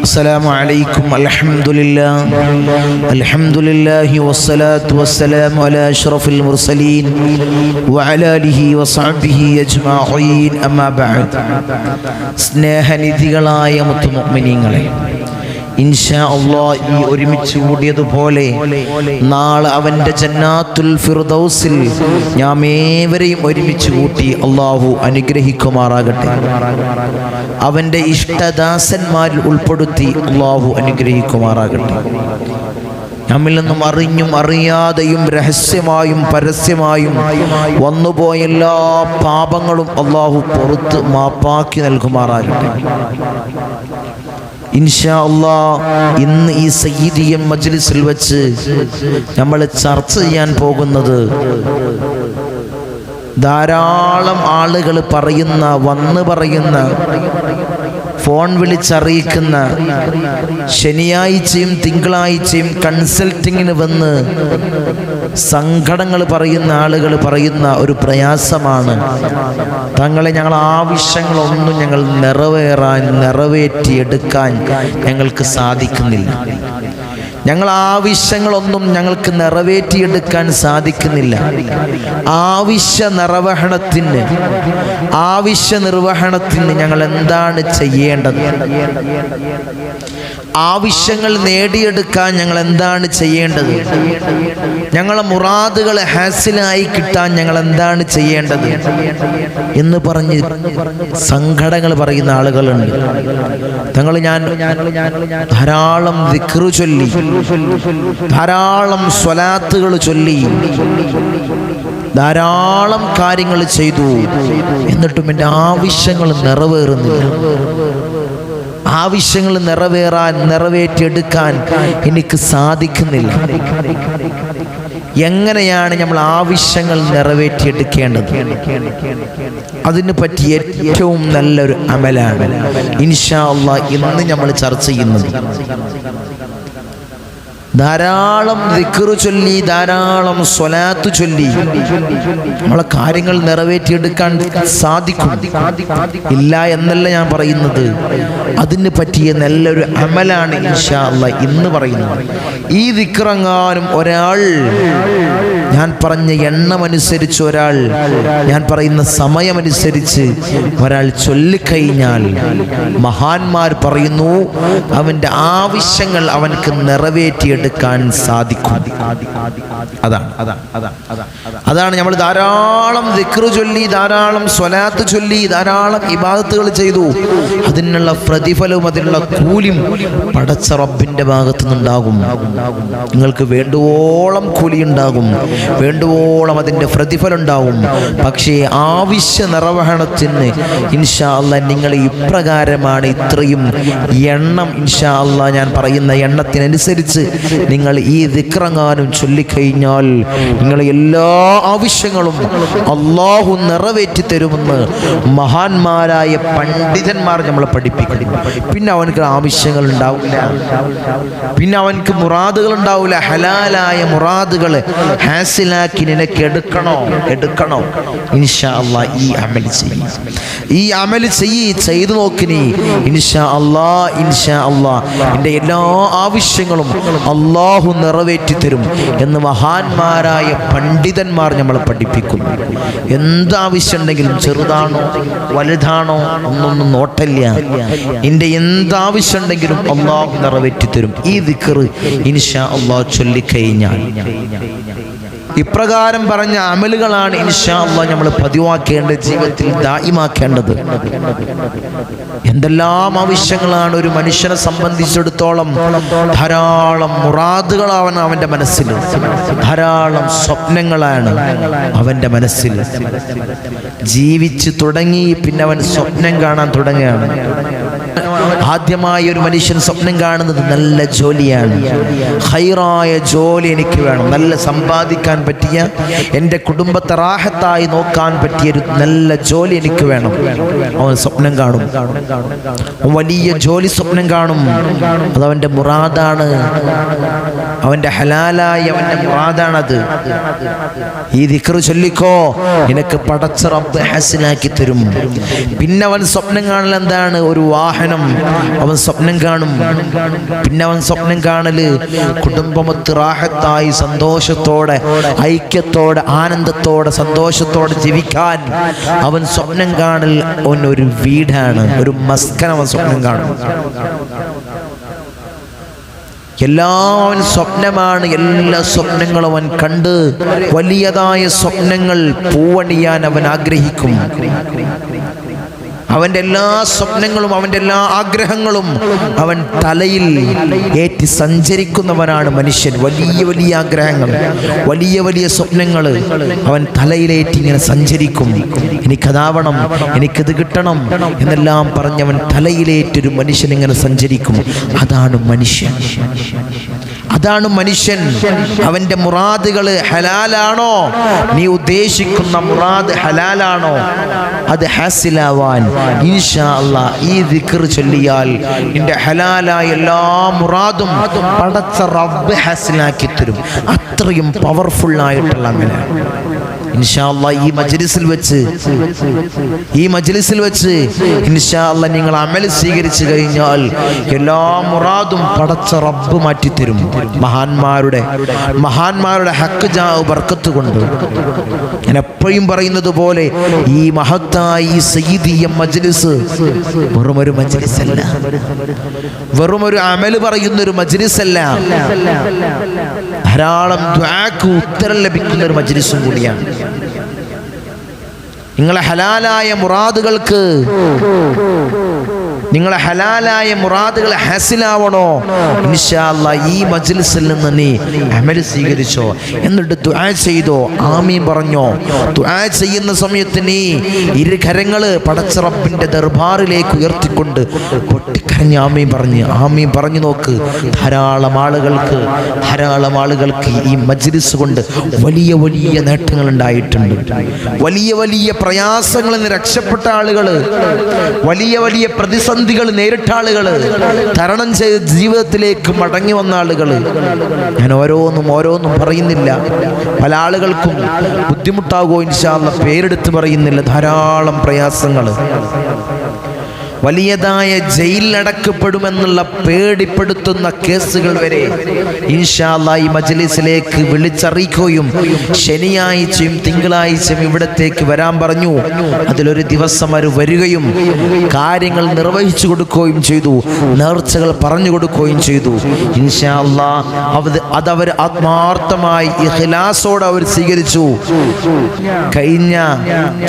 السلام عليكم الحمد لله والصلاة والسلام على أشرف المرسلين وعلى آله وصحبه أجمعين أما بعد സ്നേഹനിധികളായ മുത്തുമുഅ്മിനീങ്ങളെ, ഇൻഷാ അല്ലാഹ് ഈ ഒരുമിച്ച് കൂടിയതുപോലെ നാളെ അവൻ്റെ ജന്നാത്തുൽ ഫിർദൗസിൽ നാം ഏവരെയും ഒരുമിച്ച് കൂട്ടി അള്ളാഹു അനുഗ്രഹിക്കുമാറാകട്ടെ. അവൻ്റെ ഇഷ്ടദാസന്മാരിൽ ഉൾപ്പെടുത്തി അള്ളാഹു അനുഗ്രഹിക്കുമാറാകട്ടെ. നമ്മിൽ നിന്നും അറിഞ്ഞും അറിയാതെയും രഹസ്യമായും പരസ്യമായും വന്നുപോയ എല്ലാ പാപങ്ങളും അള്ളാഹു പുറത്ത് മാപ്പാക്കി നൽകുമാറാകട്ടെ. ഇൻഷാ അല്ലാഹ് ഇന്ന് ഈ സയ്യിദിയ്യ മജ്ലിസിൽ വെച്ച് നമ്മൾ ചർച്ച ചെയ്യാൻ പോകുന്നത് ധാരാളം ആളുകൾ പറയുന്ന ഫോൺ വിളിച്ചറിയിക്കുന്ന ശനിയാഴ്ചയും തിങ്കളാഴ്ചയും കൺസൾട്ടിങ്ങിന് വന്ന് സങ്കടങ്ങൾ പറയുന്ന ആളുകൾ പറയുന്ന ഒരു പ്രയാസമാണ്, തങ്ങളെ ഞങ്ങൾ ആവശ്യങ്ങളൊന്നും ഞങ്ങൾ നിറവേറ്റിയെടുക്കാൻ ഞങ്ങൾക്ക് സാധിക്കുന്നില്ല. ഞങ്ങൾ ആവശ്യങ്ങളൊന്നും ഞങ്ങൾക്ക് നിറവേറ്റിയെടുക്കാൻ സാധിക്കുന്നില്ല. ആവശ്യ നിർവഹണത്തിന് ഞങ്ങൾ എന്താണ് ചെയ്യേണ്ടത്? ആവശ്യങ്ങൾ നേടിയെടുക്കാൻ ഞങ്ങൾ എന്താണ് ചെയ്യേണ്ടത്? ഞങ്ങളെ മുറാദുകൾ ഹാസിലായി കിട്ടാൻ ഞങ്ങൾ എന്താണ് ചെയ്യേണ്ടത് എന്ന് പറഞ്ഞ് സങ്കടങ്ങൾ പറയുന്ന ആളുകളുണ്ട്. ഞാൻ ധാരാളം ദിക്റ് ചൊല്ലി, ധാരാളം സ്വലാത്തുകൾ ചൊല്ലി, ധാരാളം കാര്യങ്ങൾ ചെയ്തു, എന്നിട്ടും എൻ്റെ ആവശ്യങ്ങൾ നിറവേറുന്നില്ല. ആവശ്യങ്ങൾ നിറവേറ്റിയെടുക്കാൻ എനിക്ക് സാധിക്കുന്നില്ല. എങ്ങനെയാണ് നമ്മൾ ആവശ്യങ്ങൾ നിറവേറ്റിയെടുക്കേണ്ടത്? അതിന് പറ്റിയ ഏറ്റവും നല്ലൊരു അമലാണ് ഇൻഷാ അല്ലാഹ് ഇന്ന് നമ്മൾ ചർച്ച ചെയ്യുന്നത്. ധാരാളം ദിക്റ് ചൊല്ലി, ധാരാളം സ്വലാത്ത് ചൊല്ലി നമ്മളെ കാര്യങ്ങൾ നിറവേറ്റിയെടുക്കാൻ സാധിക്കും, ഇല്ല എന്നല്ല ഞാൻ പറയുന്നത്. അതിന് പറ്റിയ നല്ലൊരു അമലാണ് ഇൻഷാ അല്ലാഹ് ഇന്ന് പറയുന്നത്. ഈ ദിക്റെങ്ങാനും ഒരാൾ, ഞാൻ പറഞ്ഞ എണ്ണമനുസരിച്ച് ഒരാൾ, ഞാൻ പറയുന്ന സമയമനുസരിച്ച് ഒരാൾ ചൊല്ലിക്കഴിഞ്ഞാൽ മഹാന്മാർ പറയുന്നു അവൻ്റെ ആവശ്യങ്ങൾ അവൻക്ക് നിറവേറ്റിയെടുക്കാൻ സാധിക്കും. അതാണ് നമ്മൾ ധാരാളം ദിക്റ് ചൊല്ലി, ധാരാളം സ്വലാത്ത് ചൊല്ലി, ധാരാളം ഇബാദത്തുകൾ ചെയ്തു. അതിനുള്ള പ്രതിഫലവും അതിനുള്ള കൂലിയും പടച്ച റബ്ബിന്റെ ഭാഗത്തു നിന്നുണ്ടാകും. നിങ്ങൾക്ക് വേണ്ടുവോളം കൂലി ഉണ്ടാകും, വേണ്ടുവോളം അതിൻ്റെ പ്രതിഫലം ഉണ്ടാവും. പക്ഷേ ആവശ്യ നിർവഹണത്തിന് ഇൻഷാ അല്ലാഹ് നിങ്ങൾ ഇപ്രകാരമാണ് ഇത്രയും എണ്ണം, ഇൻഷാ അല്ലാഹ് ഞാൻ പറയുന്ന എണ്ണത്തിനനുസരിച്ച് നിങ്ങൾ ഈ ദിക്റെങ്ങാനും ചൊല്ലിക്കഴിഞ്ഞാൽ നിങ്ങളെ എല്ലാ ആവശ്യങ്ങളും അള്ളാഹു നിറവേറ്റി തരുമെന്ന് മഹാന്മാരായ പണ്ഡിതന്മാർ നമ്മളെ പഠിപ്പിക്കുന്നു. പിന്നെ അവനക്ക് ആവശ്യങ്ങൾ ഉണ്ടാവില്ല, പിന്നെ അവനക്ക് മുറാദുകൾ ഉണ്ടാവില്ല. ഹലാലായ മുറാദുകൾ ഹാസിലാക്കി നിനക്ക് എടുക്കണോ ഇൻഷാ അല്ലാഹ് ഈ അമൽ ചെയ്തു നോക്കിനി. ഇൻഷാ അല്ലാഹ് എൻ്റെ എല്ലാ ആവശ്യങ്ങളും അള്ളാഹു നിറവേറ്റി തരും എന്ന് മഹാന്മാരായ പണ്ഡിതന്മാർ നമ്മളെ പഠിപ്പിക്കുന്നു. എന്താവശ്യം ഉണ്ടെങ്കിലും, ചെറുതാണോ വലുതാണോ ഒന്നൊന്നും നോട്ടല്ല, എൻ്റെ എന്താവശ്യം ഉണ്ടെങ്കിലും അള്ളാഹു നിറവേറ്റി തരും. ഈ ദിക്റ് ഇൻഷാ അല്ലാഹ് ചൊല്ലിക്കഴിഞ്ഞാൽ ഇപ്രകാരം പറഞ്ഞ അമലുകളാണ് ഇൻഷാ അല്ലാഹ് നമ്മൾ പതിവാക്കേണ്ടത്, ജീവിതത്തിൽ ദായിമാക്കേണ്ടത്. എന്തെല്ലാം ആവശ്യങ്ങളാണ് ഒരു മനുഷ്യനെ സംബന്ധിച്ചിടത്തോളം. ധാരാളം മുറാദുകളാണ് അവൻ്റെ മനസ്സിൽ, ധാരാളം സ്വപ്നങ്ങളാണ് അവൻ്റെ മനസ്സിൽ. ജീവിച്ച് തുടങ്ങി, പിന്നെ അവൻ സ്വപ്നം കാണാൻ തുടങ്ങുകയാണ്. ആദ്യമായി ഒരു മനുഷ്യൻ സ്വപ്നം കാണുന്നത് നല്ല ജോലിയാണ്. ഖൈറായ ജോലി എനിക്ക് വേണം, നല്ല സമ്പാദിക്കാൻ പറ്റിയ, എൻ്റെ കുടുംബത്തെ റാഹത്തായി നോക്കാൻ പറ്റിയ ഒരു നല്ല ജോലി എനിക്ക് വേണം. അവൻ സ്വപ്നം കാണും, വലിയ ജോലി സ്വപ്നം കാണും. അതവൻ്റെ മുറാദാണ്, അവൻ്റെ ഹലാലായി അവൻ്റെ മുറാദാണത്. ഈ ദിക്ർ ചൊല്ലിക്കോ, നിനക്ക് പടച്ച റബ്ബ് ഹസനാക്കി തരും. പിന്നെ അവൻ സ്വപ്നം കാണൽ എന്താണ്? ഒരു വാഹനം അവൻ സ്വപ്നം കാണും. പിന്നെ അവൻ സ്വപ്നം കാണല് കുടുംബമൊത്ത് റാഹത്തായി സന്തോഷത്തോടെ ഐക്യത്തോടെ ആനന്ദത്തോടെ സന്തോഷത്തോടെ ജീവിക്കാൻ അവൻ സ്വപ്നം കാണൽ. അവൻ ഒരു വീടാണ്, ഒരു മസ്കൻ അവൻ സ്വപ്നം കാണും. എല്ലാം സ്വപ്നമാണ്. എല്ലാ സ്വപ്നങ്ങളും അവൻ കണ്ട് വലിയതായ സ്വപ്നങ്ങൾ പൂവണിയാൻ അവൻ ആഗ്രഹിക്കും. അവൻ്റെ എല്ലാ സ്വപ്നങ്ങളും അവൻ്റെ എല്ലാ ആഗ്രഹങ്ങളും അവൻ തലയിൽ ഏറ്റി സഞ്ചരിക്കുന്നവനാണ് മനുഷ്യൻ. വലിയ വലിയ ആഗ്രഹങ്ങൾ, വലിയ വലിയ സ്വപ്നങ്ങൾ അവൻ തലയിലേറ്റി ഇങ്ങനെ സഞ്ചരിക്കും. എനിക്കതാവണം, എനിക്കത് കിട്ടണം എന്നെല്ലാം പറഞ്ഞവൻ തലയിലേറ്റൊരു മനുഷ്യൻ ഇങ്ങനെ സഞ്ചരിക്കും. അതാണ് മനുഷ്യൻ, അതാണ് മനുഷ്യൻ. അവൻ്റെ മുറാദുകൾ ഹലാലാണോ? നീ ഉദ്ദേശിക്കുന്ന മുറാദ് ഹലാലാണോ? അത് ഹാസിലാവാൻ ഇൻഷാ അല്ലാഹ് ഈ ദിക്ർ ചൊല്ലിയാൽ നിന്റെ ഹലാലായ എല്ലാ മുറാദും പടച്ച റബ്ബ് ഹാസിലാക്കി തരും. അത്രയും പവർഫുൾ ആയിട്ടുള്ള അങ്ങനെ ഇൻഷാ അല്ലാഹ് ഈ മജ്ലിസിൽ വെച്ച് ഇൻഷാ അല്ലാഹ് നിങ്ങൾ അമൽ സ്വീകരിച്ചു കഴിഞ്ഞാൽ എല്ലാ മുറാദും പടച്ച റബ്ബ് മാറ്റിത്തരും. മഹാന്മാരുടെ ഹക്ക് ജാവ് ബർക്കത്ത് കൊണ്ട്. ഞാൻ എപ്പോഴും പറയുന്നത് പോലെ ഈ മഹത്തായ ഈ സയ്യിദിയ മജ്ലിസ് വെറുമൊരു മജ്ലിസല്ല, വെറുമൊരു അമൽ പറയുന്ന ഒരു മജ്ലിസല്ല, ധാരാളം ദുആക്ക് ഉത്തരം ലഭിക്കുന്ന ഒരു മജ്ലിസും കൂടിയാണ്. നിങ്ങളെ ഹലാലായ മുറാദുകൾ ഹാസിലാവണോ? ഇൻഷാ അല്ലാഹ് ഈ മജ്ലിസിൽ നിന്ന് നീ അമൽ സ്വീകരിച്ചോ, എന്നിട്ട് ദുആ ചെയ്തോ, ആമീൻ പറഞ്ഞോ. ദുആ ചെയ്യുന്ന സമയത്ത് നീ ഇരുകരങ്ങള് പടച്ച റബ്ബിന്റെ ദർബാറിലേക്ക് ഉയർത്തിക്കൊണ്ട് പൊട്ടിക്കരഞ്ഞ് ആമീൻ പറഞ്ഞു നോക്ക്. ധാരാളം ആളുകൾക്ക് ഈ മജ്ലിസ് കൊണ്ട് വലിയ വലിയ നേട്ടങ്ങൾ ഉണ്ടായിട്ടുണ്ട്. വലിയ വലിയ പ്രയാസങ്ങളിൽ നിന്ന് രക്ഷപ്പെട്ട ആളുകൾ, വലിയ വലിയ പ്രതിസന്ധികൾ നേരിട്ട ആളുകൾ, തരണം ചെയ്ത് ജീവിതത്തിലേക്ക് മടങ്ങി വന്ന ആളുകൾ. ഞാൻ ഓരോന്നും പറയുന്നില്ല, പല ആളുകൾക്കും ബുദ്ധിമുട്ടാകുമോ ഇൻഷാ അല്ലാഹ് പേരെടുത്ത് പറയുന്നില്ല. ധാരാളം പ്രയാസങ്ങൾ, വലിയതായ ജയിലിലടക്കപ്പെടുമെന്നുള്ള പേടിപ്പെടുത്തുന്ന കേസുകൾ വരെ ഇൻഷാ അല്ലാഹ് ഈ മജ്ലിസിലേക്ക് വിളിച്ചറിയിക്കുകയും ശനിയാഴ്ചയും തിങ്കളാഴ്ചയും ഇവിടത്തേക്ക് വരാൻ പറഞ്ഞു. അതിലൊരു ദിവസം അവർ വരികയും കാര്യങ്ങൾ നിർവഹിച്ചു കൊടുക്കുകയും ചെയ്തു, നേർച്ചകൾ പറഞ്ഞു കൊടുക്കുകയും ചെയ്തു. ഇൻഷാ അല്ലാഹ് അതവർ ആത്മാർത്ഥമായി ഇഖ്ലാസോടെ അവർ സ്വീകരിച്ചു. കഴിഞ്ഞ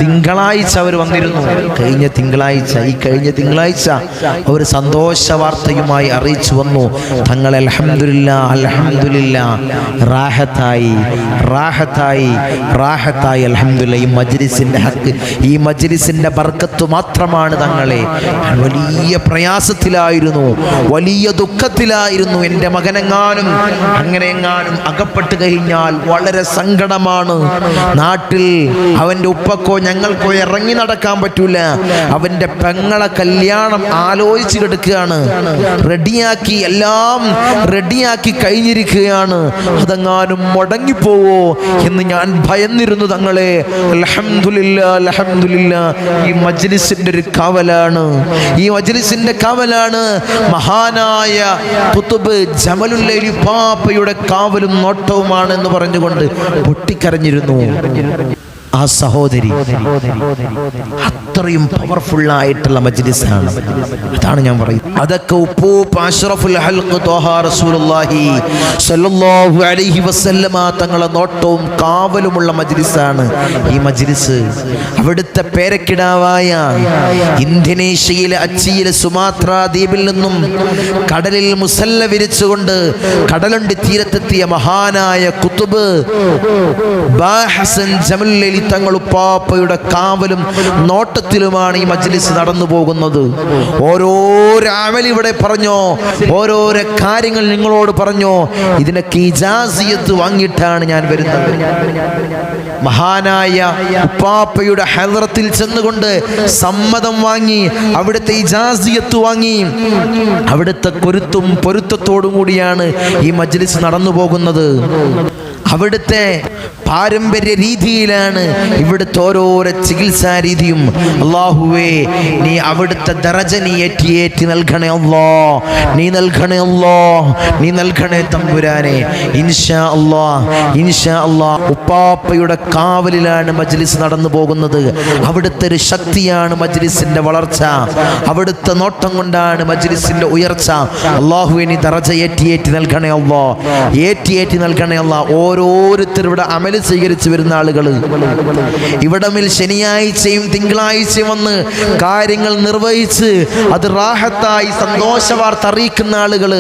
തിങ്കളാഴ്ച അവർ വന്നിരുന്നു. കഴിഞ്ഞ തിങ്കളാഴ്ച ഒരു സന്തോഷ വാർത്തയുമായി അറിയിച്ചു വന്നു. തങ്ങൾ അൽഹംദുലില്ലാ റാഹത്തായി അൽഹംദുലില്ലാ. ഈ മജ്ലിസിന്റെ ഹക്ക്, ഈ മജ്ലിസിന്റെ ബർക്കത്ത് മാത്രമാണ് തങ്ങളെ. ഞാൻ വലിയ പ്രയാസത്തിലായിരുന്നു, വലിയ ദുഃഖത്തിലായിരുന്നു. എൻ്റെ മകനെങ്ങാനും അങ്ങനെയെങ്ങാനും അകപ്പെട്ട് കഴിഞ്ഞാൽ വളരെ സങ്കടമാണ്. നാട്ടിൽ അവൻ്റെ ഉപ്പക്കോ ഞങ്ങൾക്കോ ഇറങ്ങി നടക്കാൻ പറ്റൂല. അവൻ്റെ പെങ്ങളെ കല്യാണം ആലോചിച്ച് കിടക്കുകയാണ്, എല്ലാം റെഡിയാക്കി കഴിഞ്ഞിരിക്കുകയാണ്. അതെങ്ങാനും മുടങ്ങിപ്പോവോ എന്ന് ഞാൻ ഭയന്നിരുന്നു തങ്ങളെ. അൽഹംദുലില്ലാ ഈ മജ്ലിസിന്റെ ഒരു കാവലാണ്, മഹാനായ ഖുതുബ് ജമലുല്ലൈലി പാപ്പയുടെ കാവലും നോട്ടവുമാണ് എന്ന് പറഞ്ഞുകൊണ്ട് പൊട്ടിക്കരഞ്ഞിരുന്നു ആ സഹോദരി. അത്രയും പവർഫുൾ ആയിട്ടുള്ള മജ്ലിസാണ്. അതാണ് ഞാൻ പറയുന്നത്. അതൊക്കെ അഷ്റഫുൽ ഹൽഖ് ത്വഹ റസൂലുള്ളാഹി സ്വല്ലല്ലാഹു അലൈഹി വസല്ലമ തങ്ങളെ നോട്ടവും കാവലുമുള്ള മജ്ലിസാണ് ഈ മജ്ലിസ്. അവിടുത്തെ പേരക്കിടാവായ ഇന്തോനേഷ്യയിലെ അച്ചിയിലെ സുമാത്ര ദ്വീപിൽ നിന്നും കടലിൽ മുസല്ല വിരിച്ചുകൊണ്ട് കടലുണ്ടി തീരത്തെത്തിയ മഹാനായ ഖുതുബ് ബാഹസൻ ജമലുല്ലൈലി തങ്ങൾ ഉപ്പാപ്പയുടെ കാവലും നോട്ടത്തിലുമാണ് ഈ മജ്ലിസ് നടന്നു പോകുന്നത്. ഓരോരോ അമൽ ഇവിടെ പറഞ്ഞോ, ഓരോരോ കാര്യങ്ങൾ നിങ്ങളോട് പറഞ്ഞോ, ഇതിനൊക്കെ ഇജാസിയത്ത് വാങ്ങിയിട്ടാണ് ഞാൻ വരുന്നത്. മഹാനായ ഉപ്പാപ്പയുടെ ഹദ്റത്തിൽ ചെന്നുകൊണ്ട് സമ്മതം വാങ്ങി, അവിടുത്തെ ഇജാസിയത്ത് വാങ്ങി, അവിടുത്തെ പൊരുത്തത്തോടും കൂടിയാണ് ഈ മജ്ലിസ് നടന്നു പോകുന്നത്. അവിടുത്തെ പാരമ്പര്യ രീതിയിലാണ് ഇവിടുത്തെ ഓരോരോ ചികിത്സാ രീതിയും. അല്ലാഹുവേ, നീ അവിടുത്തെ ദറജ നീ ഏറ്റി നൽകണേ അല്ലാ, നീ നൽകണേ അല്ലാ, നീ നൽകണേ തമ്പുരാനെ. ഇൻഷാ അല്ലാ, ഇൻഷാ അല്ലാ. ഉപ്പാപ്പയുടെ കാവലിലാണ് മജ്ലിസ് നടന്നു പോകുന്നത്. അവിടുത്തെ ഒരു ശക്തിയാണ് മജ്ലിസിന്റെ വളർച്ച, അവിടുത്തെ നോട്ടം കൊണ്ടാണ് മജ്ലിസിന്റെ ഉയർച്ച. അല്ലാഹുവേ, നീ ദറജ ഏറ്റി നൽകണേ അല്ലാ, ഏറ്റി നൽകണേ അല്ലാ. ഓരോരുത്തരും ഇവിടെ അമൽ സ്വീകരിച്ചു വരുന്ന ആളുകൾ, ഇവിടമിൽ ശനിയാഴ്ചയും തിങ്കളാഴ്ചയും വന്ന് കാര്യങ്ങൾ നിർവഹിച്ച് അത് റാഹത്തായി സന്തോഷ വാർത്ത അറിയിക്കുന്ന ആളുകൾ,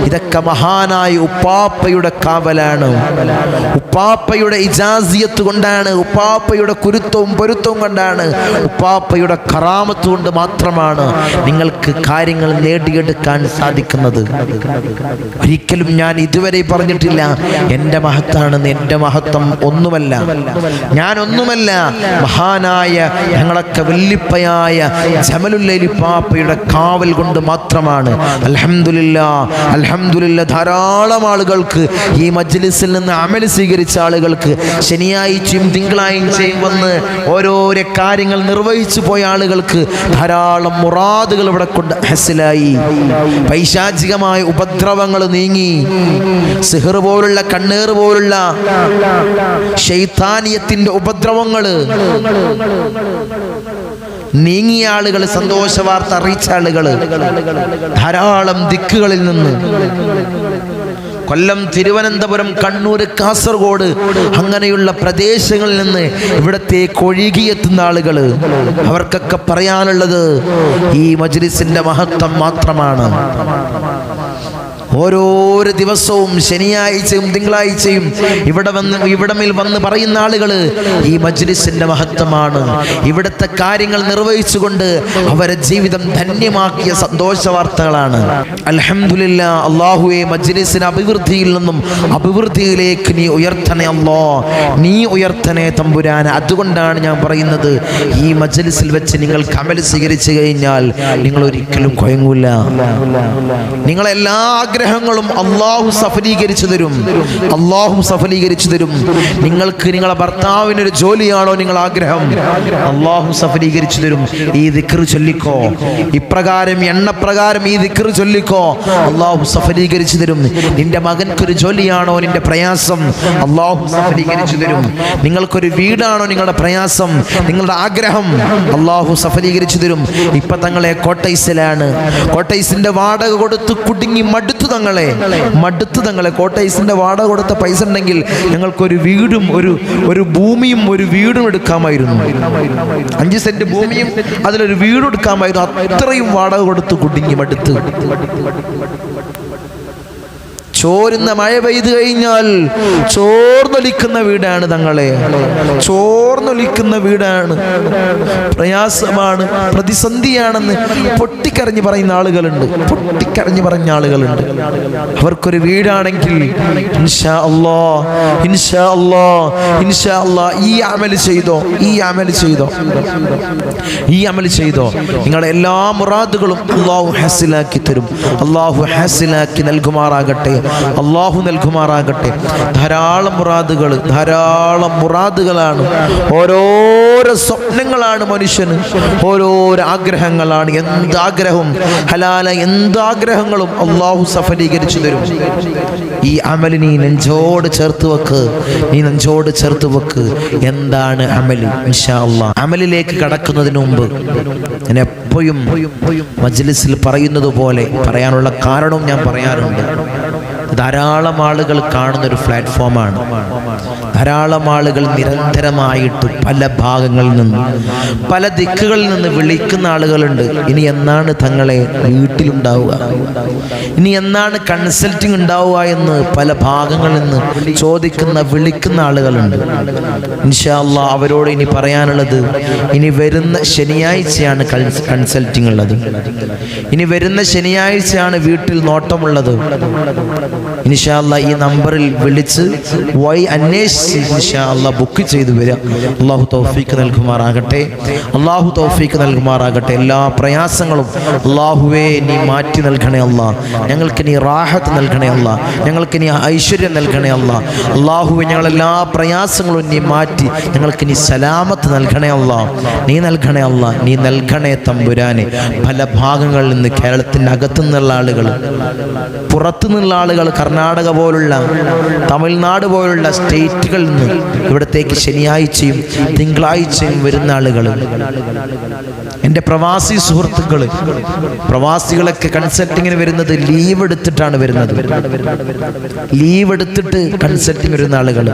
ഇതൊക്കെ മഹാനായ ഉപ്പാപ്പയുടെ കാവലാണ്, ഉപ്പാപ്പയുടെ ഇജാസിയത്ത് കൊണ്ടാണ്, ഉപ്പാപ്പയുടെ കുരുത്തവും പൊരുത്തവും കൊണ്ടാണ്, ഉപ്പാപ്പയുടെ കറാമത്ത് കൊണ്ട് മാത്രമാണ് നിങ്ങൾക്ക് കാര്യങ്ങൾ നേടിയെടുക്കാൻ സാധിക്കുന്നത്. ഒരിക്കലും ഞാൻ ഇതുവരെ പറഞ്ഞിട്ടില്ല എൻ്റെ മഹത്താണെന്ന്. എൻ്റെ മഹത്വം ഒന്നുമല്ല, ഞാനൊന്നുമല്ല. മഹാനായ ഞങ്ങളൊക്കെ വല്ലിപ്പയായ ജമലുല്ലൈലി പാപ്പയുടെ കാവൽ കൊണ്ട് മാത്രമാണ്. അൽഹംദുലില്ലാഹ്, അൽഹംദുലില്ലാഹ്. ധാരാളം ആളുകൾക്ക് ഈ മജ്ലിസിൽ നിന്ന് അമൽ സ്വീകരിച്ച ആളുകൾക്ക്, ശനിയാഴ്ചയും തിങ്കളാഴ്ചയും വന്ന് ഓരോരോ കാര്യങ്ങൾ നിർവഹിച്ചു പോയ ആളുകൾക്ക് ധാരാളം മുറാദുകൾ ഇവിടെ കൊണ്ട് ഹസിലായി. പൈശാചികമായ ഉപദ്രവങ്ങൾ നീങ്ങി, സിഹർ പോലുള്ള, കണ്ണേർ പോലുള്ള ശൈത്താനിയത്തിന്റെ ഉപദ്രവങ്ങള് നീങ്ങിയ ആളുകൾ, സന്തോഷ വാർത്ത അറിയിച്ച ആളുകള് ധാരാളം ദിക്കുകളിൽ നിന്ന്, കൊല്ലം, തിരുവനന്തപുരം, കണ്ണൂർ, കാസർഗോഡ് അങ്ങനെയുള്ള പ്രദേശങ്ങളിൽ നിന്ന് ഇവിടത്തേക്ക് ഒഴുകിയെത്തുന്ന ആളുകൾ, അവർക്കൊക്കെ പറയാനുള്ളത് ഈ മജ്ലിസിന്റെ മഹത്വം മാത്രമാണ്. ഓരോരോ ദിവസവും ശനിയാഴ്ചയും തിങ്കളാഴ്ചയും ഇവിടമിൽ വന്ന് പറയുന്ന ആളുകൾ ഈ മജ്ലിസിന്റെ മഹത്വമാണ്. ഇവിടുത്തെ കാര്യങ്ങൾ നിർവഹിച്ചുകൊണ്ട് അവരെ ജീവിതം ധന്യമാക്കിയ സന്തോഷ വാർത്തകളാണ്. അൽഹംദുലില്ലാഹ്. അല്ലാഹുവേ, മജ്ലിസിന്റെ അഭിവൃദ്ധിയിൽ നിന്നും അഭിവൃദ്ധിയിലേക്ക് നീ ഉയർത്തണേ അല്ലാ, നീ ഉയർത്തണേ തമ്പുരാനെ. അതുകൊണ്ടാണ് ഞാൻ പറയുന്നത്, ഈ മജ്ലിസിൽ വെച്ച് നിങ്ങൾ അമൽ സ്വീകരിച്ചു കഴിഞ്ഞാൽ നിങ്ങൾ ഒരിക്കലും കുഴങ്ങൂല. നിങ്ങളെല്ലാ ആഗ്രഹങ്ങളും അല്ലാഹു സഫലീകരിച്ചു തരും, അല്ലാഹു സഫലീകരിച്ചു തരും. നിങ്ങൾക്ക് നിങ്ങളെ ഭർത്താവിനൊരു ജോലിയാണോ നിങ്ങൾ ആഗ്രഹം, അല്ലാഹു സഫലീകരിച്ചു തരും. ഈ ദിക്ർ ചൊല്ലിക്കോ, ഇപ്രകാരം എണ്ണപ്രകാരം ഈ ദിക്ർ ചൊല്ലിക്കോ, അല്ലാഹു സഫലീകരിച്ചു തരും. നിന്റെ മകൻക്കൊരു ജോലിയാണോ നിന്റെ പ്രയാസം, അല്ലാഹു സഫലീകരിച്ചു തരും. നിങ്ങൾക്കൊരു വീടാണോ നിങ്ങളുടെ പ്രയാസം, നിങ്ങളുടെ ആഗ്രഹം, അല്ലാഹു സഫലീകരിച്ചു തരും. ഇപ്പൊ തങ്ങളെ കോട്ടൈസിലാണ്, കോട്ടൈസിന്റെ വാടക കൊടുത്ത് കുടുങ്ങി മടുത്തു തങ്ങളെ. കോട്ടൈസിന്റെ വാടക കൊടുത്ത പൈസ ഉണ്ടെങ്കിൽ ഞങ്ങൾക്കൊരു വീടും ഒരു ഭൂമിയും ഒരു വീടും എടുക്കാമായിരുന്നു. 5 സെന്റ് ഭൂമിയും അതിലൊരു വീടും എടുക്കാമായിരുന്നു. അത്രയും വാടക കൊടുത്ത് കുടുങ്ങി മടുത്ത്. ചോരുന്ന മഴ പെയ്തു കഴിഞ്ഞാൽ ചോർന്നൊലിക്കുന്ന വീടാണ് തങ്ങളെ, ചോർന്നൊലിക്കുന്ന വീടാണ്, പ്രയാസമാണ്, പ്രതിസന്ധിയാണെന്ന് പൊട്ടിക്കരഞ്ഞ് പറയുന്ന ആളുകളുണ്ട്, പൊട്ടിക്കരഞ്ഞ് പറഞ്ഞ ആളുകളുണ്ട്. അവർക്കൊരു വീടാണെങ്കിൽ ഇൻഷാ അല്ലാഹ്, ഇൻഷാ അല്ലാഹ്, ഇൻഷാ അല്ലാഹ് ഈ അമൽ ചെയ്തോ, ഈ അമൽ ചെയ്തോ, ഈ അമൽ ചെയ്തോ, നിങ്ങളുടെ എല്ലാ മുറാദുകളും അല്ലാഹു ഹാസിലാക്കി തരും. അല്ലാഹു ഹാസിലാക്കി നൽകുമാറാകട്ടെ, അല്ലാഹു നൽകുമാറാകട്ടെ. ധാരാളം മുറാദുകളാണ്, ഓരോരോ സ്വപ്നങ്ങളാണ് മനുഷ്യന്, ഓരോരോ ആഗ്രഹങ്ങളാണ്. എന്താഗ്രഹവും ഹലാല എന്താഗ്രഹങ്ങളും അല്ലാഹു സഫലീകരിച്ചു തരും. ഈ അമൽ നീ നെഞ്ചോട് ചേർത്ത് വെക്ക്, നീ നെഞ്ചോട് ചേർത്ത് വെക്ക്. എന്താണ് അമൽ? ഇൻഷാ അല്ലാഹ് അമലിലേക്ക് കടക്കുന്നതിന് മുമ്പ് ഞാൻ എപ്പോഴും മജ്ലിസിൽ പറയുന്നത് പോലെ പറയാനുള്ള കാരണവും ഞാൻ പറയാറുണ്ട്. ധാരാളം ആളുകൾ കാണുന്നൊരു പ്ലാറ്റ്ഫോമാണ്, ധാരാളം ആളുകൾ നിരന്തരമായിട്ട് പല ഭാഗങ്ങളിൽ നിന്ന് പല ദിക്കുകളിൽ നിന്ന് വിളിക്കുന്ന ആളുകളുണ്ട്. ഇനി എന്നാണ് തങ്ങളെ വീട്ടിലുണ്ടാവുക, ഇനി എന്നാണ് കൺസൾട്ടിങ് ഉണ്ടാവുക എന്ന് പല ഭാഗങ്ങളിൽ നിന്ന് വിളിക്കുന്ന ആളുകളുണ്ട്. ഇൻഷാ അല്ലാഹ് അവരോട് ഇനി പറയാനുള്ളത്, ഇനി വരുന്ന ശനിയാഴ്ചയാണ് കൺസൾട്ടിങ് ഉള്ളത്, ഇനി വരുന്ന ശനിയാഴ്ചയാണ് വീട്ടിൽ നോട്ടമുള്ളത്. ഇൻഷാ അല്ലാഹ് ഈ നമ്പറിൽ വിളിച്ച് അന്വേഷിച്ച് ഇൻഷാ അല്ലാഹ് ബുക്ക് ചെയ്തു വരിക. അല്ലാഹു തൗഫീഖ് നൽകുമാറാകട്ടെ, അല്ലാഹു തൗഫീഖ് നൽകുമാറാകട്ടെ. എല്ലാ പ്രയാസങ്ങളും അല്ലാഹുവേ നീ മാറ്റി നൽകണേ അല്ലാഹ്. ഞങ്ങൾക്ക് നീ റാഹത്ത് നൽകണേ അല്ലാഹ്. ഞങ്ങൾക്ക് നീ ഐശ്വര്യം നൽകണേ അല്ലാഹ്. അല്ലാഹുവേ ഞങ്ങളെല്ലാ പ്രയാസങ്ങളും നീ മാറ്റി ഞങ്ങൾക്ക് നീ സലാമത്ത് നൽകണേ അല്ലാഹ്. നീ നൽകണേ അല്ലാഹ്, നീ നൽകണേ തമ്പുരാനെ. പല ഭാഗങ്ങളിൽ നിന്ന്, കേരളത്തിൻ്റെ അകത്തു നിന്നുള്ള ആളുകൾ, പുറത്തു നിന്നുള്ള ആളുകൾ, കർണാടക പോലുള്ള, തമിഴ്നാട് പോലുള്ള സ്റ്റേറ്റുകളിൽ നിന്ന് ഇവിടത്തേക്ക് ശനിയാഴ്ചയും തിങ്കളാഴ്ചയും വരുന്ന ആളുകൾ, എൻ്റെ പ്രവാസി സുഹൃത്തുക്കൾ, പ്രവാസികളൊക്കെ കൺസൾട്ടിങ്ങിന് വരുന്നത് ലീവ് എടുത്തിട്ടാണ് വരുന്നത്. ലീവ് എടുത്തിട്ട് കൺസൾട്ടിങ് വരുന്ന ആളുകൾ,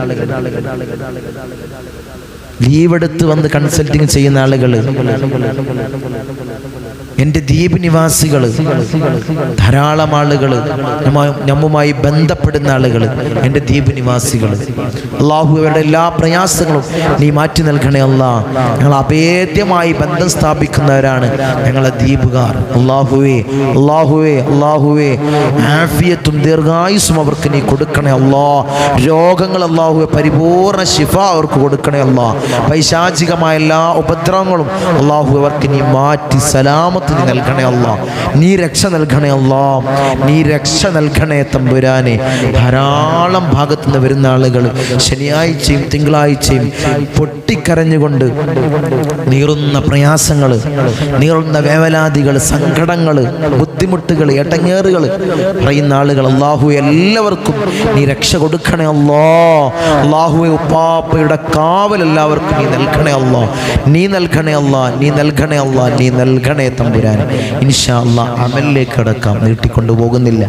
ലീവ് എടുത്ത് വന്ന് കൺസൾട്ടിങ് ചെയ്യുന്ന ആളുകൾ, എൻ്റെ ദ്വീപ് നിവാസികൾ, ധാരാളം ആളുകൾ, നമ്മുമായി ബന്ധപ്പെടുന്ന ആളുകൾ, എൻ്റെ ദ്വീപ് നിവാസികൾ, അള്ളാഹു അവരുടെ എല്ലാ പ്രയാസങ്ങളും നീ മാറ്റി നൽകണേ അല്ലാഹ്. ഞങ്ങൾ അഭേദ്യമായി ബന്ധം സ്ഥാപിക്കുന്നവരാണ് ഞങ്ങളെ ദ്വീപുകാർ. അള്ളാഹുവേ അള്ളാഹുവേ അള്ളാഹുവേ ആഫിയത്തും ദീർഘായുസ്സും അവർക്ക് നീ കൊടുക്കണേ അല്ലാഹ്. രോഗങ്ങൾ അള്ളാഹുവെ പരിപൂർണ ശിഫ അവർക്ക് കൊടുക്കണേ അല്ലാഹ്. പൈശാചികമായ എല്ലാ ഉപദ്രവങ്ങളും അള്ളാഹു അവർക്ക് നീ മാറ്റി സലാമത്ത് നീ നൽകണേ അല്ലാഹ്. നീ രക്ഷ നൽകണേ അല്ലാഹ്, നീ രക്ഷ നൽകണേ തമ്പുരാനെ. ധാരാളം ഭാഗത്തു നിന്ന് വരുന്ന ആളുകൾ ശനിയാഴ്ചയും തിങ്കളാഴ്ചയും പൊട്ടിക്കരഞ്ഞുകൊണ്ട് നീറുന്ന പ്രയാസങ്ങൾ, നീറുന്ന വേവലാതികൾ, സങ്കടങ്ങൾ, ബുദ്ധിമുട്ടുകൾ, എടങ്ങേറുകൾ പറയുന്ന ആളുകൾ, അള്ളാഹു എല്ലാവർക്കും നീ രക്ഷ കൊടുക്കണേ അല്ലാഹ്. അള്ളാഹുവെ ഉപ്പാപ്പയുടെ കാവൽ എല്ലാവർക്കും നീ നൽകണേ അല്ലാഹ്, നീ നൽകണേ അല്ലാഹ്, നീ നൽകണേ അല്ലാഹ്, നീ നൽകണേ തമ്പുരാൻ. ഇൻഷാ അല്ലാഹ് അമലിലേക്ക് കടക്കാം, നീട്ടിക്കൊണ്ടു പോകുന്നില്ല.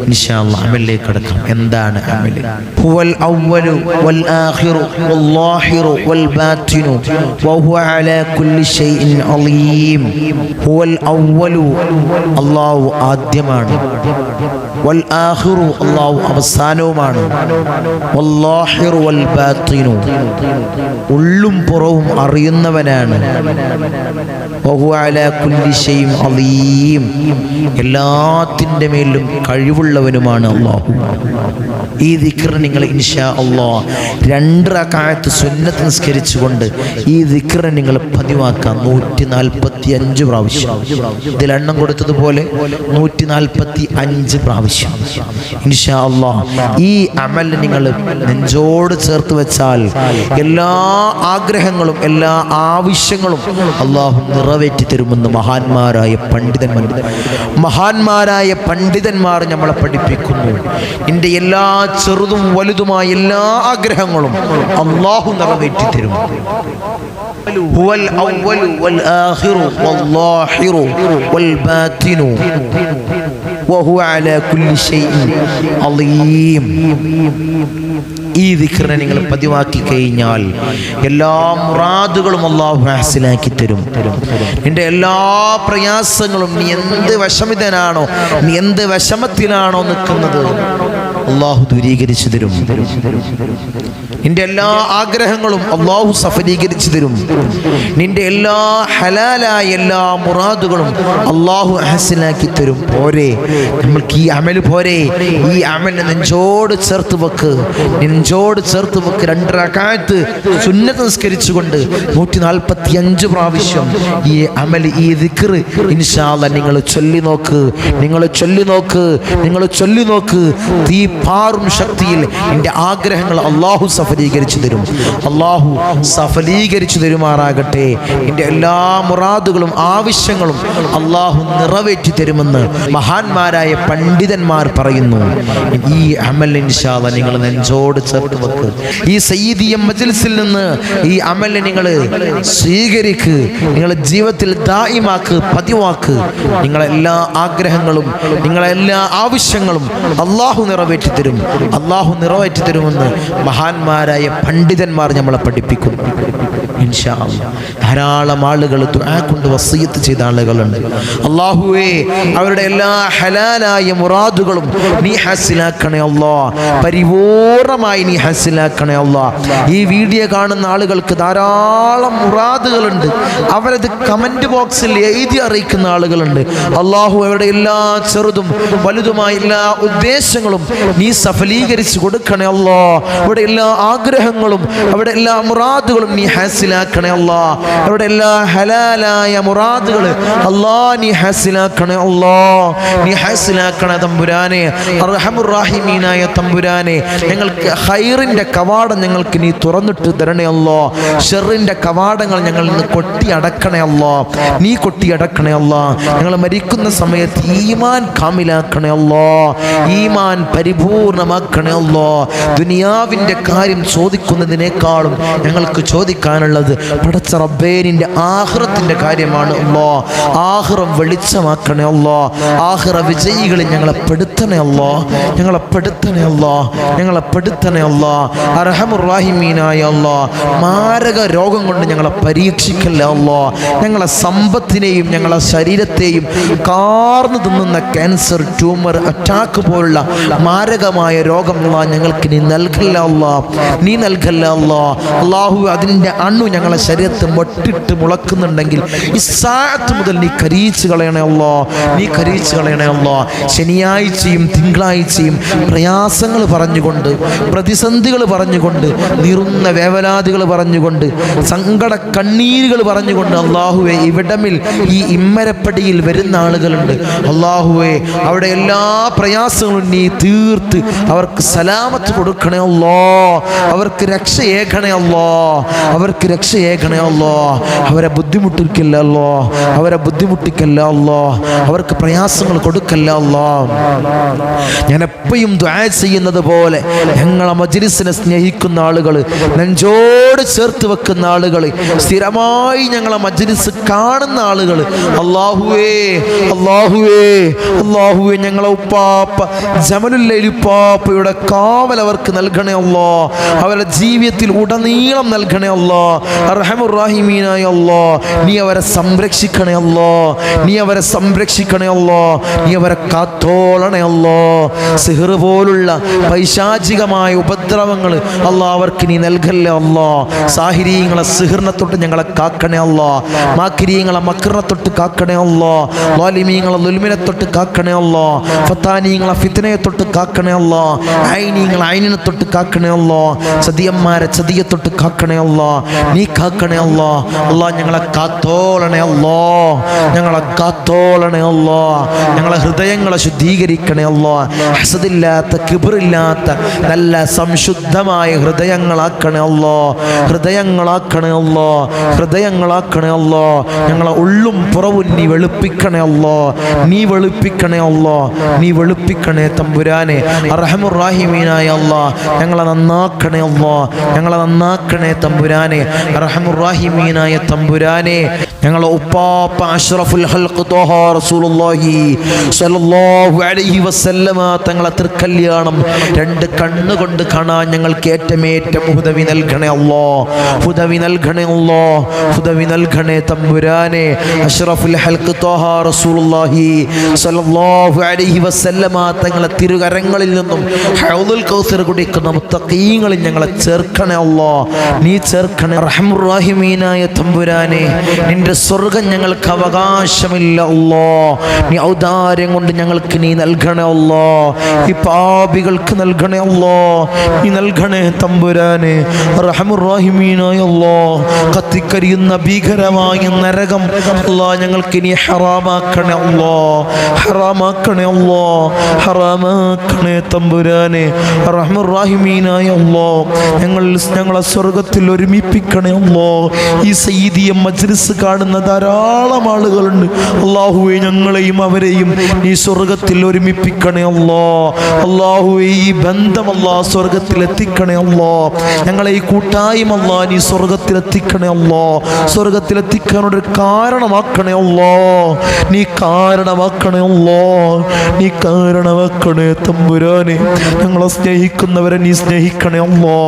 ഇൻഷാ അല്ലാഹ് അമലിലേക്ക് കടക്കാം. എന്താണ് അമൽ? ഹുവൽ അവ്വലു വൽ ആഖിറു വല്ലാഹിറു വൽ ബാത്തിനു വഹുവ അലാ കുല്ലി ഷൈഇൻ അലീം. ഹുവൽ അവ്വലു അല്ലാഹു ആദ്യമാണ്, വൽ ആഖിറു അല്ലാഹു അവസാനവുമാണ്, വല്ലാഹിറു വൽ ബാത്തിനു ഉള്ളും പുറവും അറിയുന്നവനാണ്, വഹുവ അലാ കുല്ലി ഷൈഇൻ അലീം എല്ലാത്തിൻ്റെ മേലും കഴിവുള്ളവനുമാണ് അല്ലാഹു. ഈ ദിക്ർ നിങ്ങൾ ഇൻഷാ അല്ലാഹ് 2 റക്അത്ത് സുന്നത്ത് നിസ്കരിച്ചുകൊണ്ട് ഈ ദിക്ർ നിങ്ങൾ പതിവാക്കാം 145 പ്രാവശ്യം. ഇതിൽ എണ്ണം കൊടുത്തതുപോലെ 145 പ്രാവശ്യം ഇൻഷാ അല്ലാഹ്. ഈ അമൽ നിങ്ങൾ നെഞ്ചോട് ചേർത്ത് വെച്ചാൽ എല്ലാ ആഗ്രഹങ്ങളും എല്ലാ ആവശ്യങ്ങളും അല്ലാഹു നിറവേറ്റി തരുമെന്ന് മഹാന്മാരായ പണ്ഡിതന്മാർ നമ്മളെ പഠിപ്പിക്കുന്നു. നിന്റെ എല്ലാ ചെറുതും വലുതുമായ എല്ലാ ആഗ്രഹങ്ങളും അല്ലാഹു നിറവേറ്റി തരും. ഹുവൽ അവ്വലു വൽ ആഖിറു വല്ലാഹിറു വൽ ബാത്തിനു വഹുവ അലാ കുല്ലി ഷൈഇൻ അലീം. ഈ ദിക്റിനെ നിങ്ങൾ പതിവാക്കി കഴിഞ്ഞാൽ എല്ലാ മുറാദുകളും അല്ലാഹു ഹാസിലാക്കി തരും. നിന്റെ എല്ലാ പ്രയാസങ്ങളും, നീ എന്ത് വിഷമിതനാണോ, നീ എന്ത് വിഷമത്തിലാണോ നിൽക്കുന്നത്, അല്ലാഹു ദൂരീകരിച്ചു തരും. നിന്റെ എല്ലാ ആഗ്രഹങ്ങളും അല്ലാഹു സഫലീകരിച്ചു തരും. നിന്റെ എല്ലാ ഹലാലായ എല്ലാ മുറാദുകളും അല്ലാഹു ഹാസിലാക്കി തരും. പോരെ, നമ്മൾക്ക് ഈ അമൽ പോരെ? ഈ അമലിനെ നെഞ്ചോട് ചേർത്ത് വെക്ക്, നെഞ്ചോട് ചേർത്ത് വെക്ക്. 2 റക്അത്ത് സുന്നത്ത് നിസ്കരിച്ചുകൊണ്ട് 145 പ്രാവശ്യം ഈ അമൽ, ഈ ദിക്ർ ഇൻഷാ അല്ലാഹ് നിങ്ങൾ ചൊല്ലി നോക്ക്, നിങ്ങൾ ചൊല്ലി നോക്ക്, നിങ്ങൾ ചൊല്ലി നോക്ക്. തീ പാറും ശക്തിയിൽ നിന്റെ ആഗ്രഹങ്ങൾ അല്ലാഹു സഫലീകരിച്ചു തരും. അല്ലാഹു സഫലീകരിച്ചു തരുമാറാകട്ടെ. നിന്റെ എല്ലാ മുറാദുകളും ആവശ്യങ്ങളും അല്ലാഹു നിറവേറ്റി തരുമെന്ന് മഹാന്മാരായ പണ്ഡിതന്മാർ പറയുന്നു. ഈ അമൽ ഇൻഷാ അല്ലാഹ് നിങ്ങൾ നെഞ്ചോട് ചേർത്ത് വെക്ക്. ഈ സയ്യിദിയ മജ്ലിസിൽ നിന്ന് ഈ അമൽ നിങ്ങൾ സ്വീകരിക്ക്, നിങ്ങളുടെ ജീവിതത്തിൽ ദായിമാക്ക്, പതിവാക്ക്. നിങ്ങളെല്ലാ ആഗ്രഹങ്ങളും നിങ്ങളെല്ലാ ആവശ്യങ്ങളും അല്ലാഹു നിറവേറ്റി നിറവേറ്റി തരും, അള്ളാഹു നിറവേറ്റി തരുമെന്ന് മഹാന്മാരായ പണ്ഡിതന്മാർ നമ്മളെ പഠിപ്പിക്കുന്നു. ഇൻഷാ അല്ലാഹ് ധാരാളം ആളുകൾ ദുആ കൊണ്ട് വസിയത്ത് ചെയ്ത ആളുകളുണ്ട്. അല്ലാഹുവേ, അവരുടെ എല്ലാ ഹലാലായ മുറാദുകളും നീ ഹാസിലാക്കണേ അല്ലാഹ്, പരിപൂർണമായി നീ ഹാസിലാക്കണേ അല്ലാഹ്. ഈ വീഡിയോ കാണുന്ന ആളുകൾക്ക് ധാരാളം മുറാദുകളുണ്ട്, അവരത് കമന്റ് ബോക്സിൽ എഴുതി അറിയിക്കുന്ന ആളുകളുണ്ട്. അല്ലാഹു അവരുടെ എല്ലാ ചെറുതും വലുതുമായ എല്ലാ ഉദ്ദേശങ്ങളും നീ സഫലീകരിച്ച് കൊടുക്കണേ അല്ലാഹ്. അവരുടെ എല്ലാ ആഗ്രഹങ്ങളും അവരുടെ എല്ലാ മുറാദുകളും നീ ഹാസിലാക്കണേ അല്ലാഹ്. അവരുടെ എല്ലാ ഹലാലായ മുറാദുകൾ അല്ലാഹ് നീ ഹാസിലാക്കണേ അല്ലാഹ്, നീ ഹാസിലാക്കണേ തമ്പുരാനെ. അർഹമുർ റഹീമീനായ തമ്പുരാനെ, ഞങ്ങൾക്ക് ഖൈറിന്റെ കവാടം ഞങ്ങൾക്ക് നീ തുറന്നിട്ട് തരണേ അല്ലാഹ്. ഷർറിന്റെ കവാടങ്ങൾ ഞങ്ങൾ ഇന്ന് കൊട്ടി അടക്കണേ അല്ലാഹ്, നീ കൊട്ടി അടക്കണേ അല്ലാഹ്. ഞങ്ങൾ മരിക്കുന്ന സമയത്ത് ഈമാൻ കാമിലാക്കണേ അല്ലാഹ്, ഈമാൻ പരിപൂർണമാക്കണേ അല്ലാഹ്. ദുനിയാവിന്റെ കാര്യം ചോദിക്കുന്നതിനേക്കാളും ഞങ്ങൾക്ക് ചോദിക്കാനുള്ളത് പടച്ച റബ്ബേ നിന്റെ ആഖിറത്തിന്റെ കാര്യമാണ് അല്ലാഹ്. ആഖിറം വെളിച്ചമാക്കണേ അല്ലാഹ്, ആഖിറ വിജയികളിൽ ഞങ്ങളെ പെടുത്തണേ അല്ലാഹ്, ഞങ്ങളെ പെടുത്തണേ അല്ലാഹ്, ഞങ്ങളെ പെടുത്തണേ അല്ലാഹ്. അർഹമുർ റഹീമീനായ അല്ലാഹ്, മാരക രോഗം കൊണ്ട് ഞങ്ങളെ പരീക്ഷിക്കല്ല അല്ലാഹ്. ഞങ്ങളെ സമ്പത്തിനെയും ഞങ്ങളെ ശരീരത്തെയും കാർന്നു തിന്നുന്ന ക്യാൻസർ, ട്യൂമർ, അറ്റാക്ക് പോലുള്ള മാരകമായ രോഗം അല്ലാഹ് ഞങ്ങൾക്ക് നീ നൽകല്ല അല്ലാഹ്, നീ നൽകല്ല അല്ലാഹ്. അല്ലാഹു അതിൻ്റെ അണു ഞങ്ങളെ ശരീരത്തിൽ മൊട്ടിട്ട് മുളക്കുന്നുണ്ടെങ്കിൽ ഈ സാഅത്ത് മുതൽ നീ കരിയിച്ച് കളയണേ അല്ലാഹ്, നീ കരിയിച്ച് കളയണേ അല്ലാഹ്. ശനിയാഴ്ചയും തിങ്കളാഴ്ചയും പ്രയാസങ്ങൾ പറഞ്ഞുകൊണ്ട്, പ്രതിസന്ധികൾ പറഞ്ഞുകൊണ്ട്, നീറുന്ന വേവലാതികൾ പറഞ്ഞുകൊണ്ട്, സങ്കട കണ്ണീരുകൾ പറഞ്ഞുകൊണ്ട് അല്ലാഹുവേ ഇവിടമിൽ ഈ ഇമ്മരപ്പടിയിൽ വരുന്ന ആളുകളുണ്ട്. അല്ലാഹുവേ അവിടെ എല്ലാ പ്രയാസങ്ങളും നീ തീർത്ത് അവർക്ക് സലാമത്ത് കൊടുക്കണേ അല്ലാഹ്, അവർക്ക് രക്ഷയേകണേ അല്ലാഹ്, അവർക്ക് രക്ഷയേകണേ അല്ലാഹ്. അവരെ ബുദ്ധിമുട്ടിക്കല്ല അല്ലാഹ്, അവരെ ബുദ്ധിമുട്ടിക്കല്ല അല്ലാഹ്, അവർക്ക് പ്രയാസങ്ങൾ കൊടുക്കല്ല അല്ലാഹ്. ഞാൻ എപ്പോഴും ദുആ ചെയ്യുന്നത് പോലെ ഞങ്ങളെ മജ്ലിസിനെ സ്നേഹിക്കുന്ന ആളുകൾ, നെഞ്ചോട് ചേർത്ത് വെക്കുന്ന ആളുകൾ, സ്ഥിരമായി ഞങ്ങളെ മജ്ലിസ് കാണുന്ന ആളുകൾ, അല്ലാഹുവേ അല്ലാഹുവേ അല്ലാഹുവേ ഞങ്ങളെ ഉപ്പാപ്പ ജമലുല്ലൈൽ ഉപ്പാപ്പയുടെ കാവൽ അവർക്ക് നൽകണേ അല്ലാഹ്, അവരുടെ ജീവിതത്തിൽ ഉടനീളം നൽകണേ അല്ലാഹ്. അർഹമുർ റഹീമീനായ അല്ലാഹ്, നീ അവരെ സംരക്ഷിക്കണേ അല്ലാഹ്, നീ അവരെ സംരക്ഷിക്കണേ അല്ലാഹ്, നീ അവരെ കാത്തോളണേ അല്ലാഹ്. സിഹ്ർ പോലുള്ള പൈശാചികമായ ഉപദ്രവങ്ങൾ അല്ലാഹ് അവർക്ക് നീ നൽകല്ലേ അല്ലാഹ്. സാഹിരീങ്ങളെ സിഹ്റിനെ തൊട്ട് ഞങ്ങളെ കാക്കണേ അല്ലാഹ്, മാക്കിരീങ്ങളെ മക്റിനെ തൊട്ട് കാക്കണേ അല്ലാഹ്, ളാലിമീങ്ങളെ ദുൽമിനെ തൊട്ട് കാക്കണേ അല്ലാഹ്, ഫത്താനീങ്ങളെ ഫിത്നയെ തൊട്ട് കാക്കണേ അല്ലാഹ്, ഐനീങ്ങളെ ഐനിനെ തൊട്ട് കാക്കണേ അല്ലാഹ്, ചതിയന്മാരെ ചതിയെ തൊട്ട് കാക്കണേ അല്ലാഹ്, നീ കാക്കണേ അല്ലാഹ്. അല്ലാഹ് ഞങ്ങളെ കാത്തോളണേ അല്ലാഹ്, ഞങ്ങളെ കാത്തോളണേ അല്ലാഹ്. ഞങ്ങളെ ഹൃദയങ്ങളെ ശുദ്ധീകരിക്കണേ അല്ലാഹ്, ഹസദില്ലാത്ത കിബ്റില്ലാത്ത നല്ല സംശുദ്ധമായ ഹൃദയങ്ങളാക്കണേ അല്ലാഹ്, ഹൃദയങ്ങളാക്കണേ അല്ലാഹ്, ഹൃദയങ്ങളാക്കണേ അല്ലാഹ്. ഞങ്ങളെ ഉള്ളും പുറവും നീ വെളുപ്പിക്കണേ അല്ലാഹ്, നീ വെളുപ്പിക്കണേ അല്ലാഹ്, നീ വെളുപ്പിക്കണേ തമ്പുരാനെ. അർഹമുർ റഹീമീനായ അല്ലാഹ് ഞങ്ങളെ നന്നാക്കണേ അല്ലാഹ്, ഞങ്ങളെ നന്നാക്കണേ തമ്പുരാനെ. അർഹമുർ റഹീമീനായ തമ്പുരാനെ, ഞങ്ങളെ ഉപ്പാപ്പ അഷ്റഫുൽ ഖൽഖ് ത്വഹ റസൂലുള്ളാഹി സ്വല്ലല്ലാഹു അലൈഹി വസല്ലമ തങ്ങളെ തൃക്കല്യാണം രണ്ട് കണ്ണുകൊണ്ട് കാണാൻ ഞങ്ങൾക്ക് ഏറ്റവും ഹുദവി നൽകണേ അല്ലാഹ്, ഹുദവി നൽകണേ അല്ലാഹ്, ഹുദവി നൽകണേ തമ്പുരാനെ. അഷ്റഫുൽ ഖൽഖ് ത്വഹ റസൂലുള്ളാഹി സ്വല്ലല്ലാഹു അലൈഹി വസല്ലമ തങ്ങളെ തിരുകരങ്ങളിൽ നിന്നും ഹൗദുൽ കൗസർ കുടിക്കുന്ന മുത്തഖീങ്ങളിൽ ഞങ്ങളെ ചേർക്കണേ അല്ലാഹ്, നീ ചേർക്കണേ. റഹ്മുർ റഹീമീനായ തമ്പുരാനെ, നിന്റെ സ്വർഗ്ഗം ഞങ്ങൾക്ക് അവകാശമില്ല അല്ലാഹ്, നീ ഔദാര്യം കൊണ്ട് ഞങ്ങൾക്ക് നീ നൽകണേ അല്ലാഹ്, ഈ പാപികൾക്ക് നൽകണേ അല്ലാഹ്, നീ നൽകണേ തമ്പുരാനെ. റഹ്മുർ റഹീമീനായ അല്ലാഹ് കത്തിക്കരിയുന്ന ഭീകരമായ നരകം അല്ലാഹ് ഞങ്ങൾക്ക് നീ ഹറാമാക്കണേ അല്ലാഹ്, ഹറാമാക്കണേ അല്ലാഹ്, ഹറാമാക്കണേ തമ്പുരാനെ. റഹ്മുർ റഹീമീനായ അല്ലാഹ് ഞങ്ങളെ സ്വർഗ്ഗത്തിൽ ഒരുമിപ്പിക്കണേ എത്തിക്കണേ അല്ലാ. ഈ സയ്യിദിയ മജ്ലിസ് കാണുന്ന ധാരാളം ആളുകളുണ്ട്. അല്ലാഹുവേ, ഞങ്ങളെയും അവരെയും നീ സ്വർഗത്തിൽ ഒരുമിപ്പിക്കണേ അല്ലാ. അല്ലാഹുവേ, ഈ ബന്ധം അല്ലാ സ്വർഗത്തിൽ എത്തിക്കണേ അല്ലാ. ഞങ്ങളെ ഈ കൂട്ടായ്മ അല്ലാ നീ സ്വർഗത്തിൽ എത്തിക്കണേ അല്ലാ. സ്വർഗത്തിൽ എത്തിക്കാനൊരു കാരണമാക്കണേ അല്ലാ. നീ കാരണമാക്കണേ അല്ലാ. നീ കാരണമാക്കണേ തമ്പുരാനെ. ഞങ്ങളെ സ്നേഹിക്കുന്നവരെ നീ സ്നേഹിക്കണേ അല്ലാ.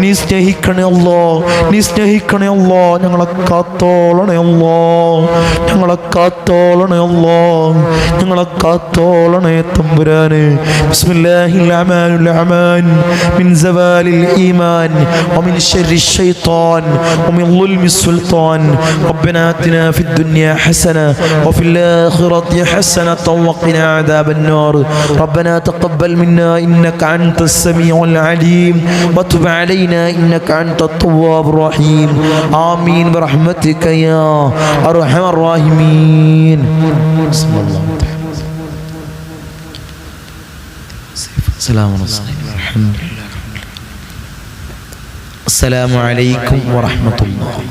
നീ സ്നേഹിക്കണേ അല്ലാ. നീ സ്നേഹിക്കണേ അല്ലാ. ഞങ്ങളെ കാത്തോളണേ അല്ലാ. ഞങ്ങളെ കാത്തോളണേ അല്ലാ. ഞങ്ങളെ കാത്തോളണേ തമ്പുരാനെ. ബിസ്മില്ലാഹിൽ അമാനുൽ അമാൻ മിൻ സവാലിൽ ഈമാൻ വമിൻ ശർരി ശൈത്താൻ വമിൻ ളുൽമി സുൽത്താൻ. റബ്ബനാ ആതിനാ ഫിദ് ദുനിയാ ഹസന വഫിൽ ആഖിറതി ഹസനതൻ വഖിനാ അദാബൻ നാർ. റബ്ബനാ തഖബ്ബൽ മിന്നാ ഇന്നക അൻതസ് സമീഉൽ അലീം വതുബ് അലൈനാ ഇന്നക അൻതത് തവ്വാബുർ റഹീം. ആമീൻ ബിറഹ്മതിക യാ അർഹമർ റഹീമീൻ. അസ്സലാമു അലൈക്കും വറഹ്മത്തുള്ളാഹി.